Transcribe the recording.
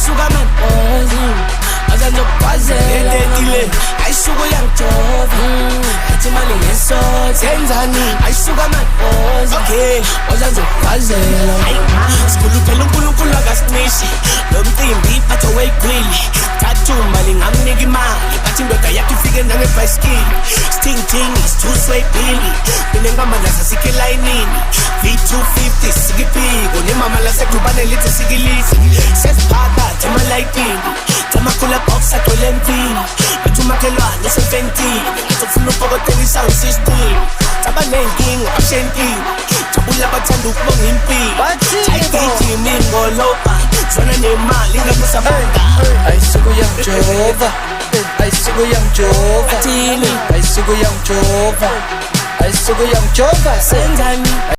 ayisuka mankosi azanzokwazela yedetile ayisuka yangijova athi mali ngesothe enzani ayisuka mankosi okay azanzokwazela sikhuluphela uNkulunkulu akasinishi lo mcimbi iphatha wayigwili thathu mali ngamnika imali bathi indoda yakhe ifike nangebhayisikili sting is two sway billy mina ngamandla sasikhe layinini V250 sikiphiko nemama laseGrubane lithi sikilisi sesiphakathi emalayitini tamakhula box agcwele empini bathi umakhelwane usefentini ngizofuna upokotela i-sound system sabanenkinga abashentini jabula bathanda ukubonga impilo ayigijimi ngoloba zwana nemali ngakusabanga ayisuku yangijova ayisuku yangijova athini ayisuku yangijova ayisuku yangijova senzani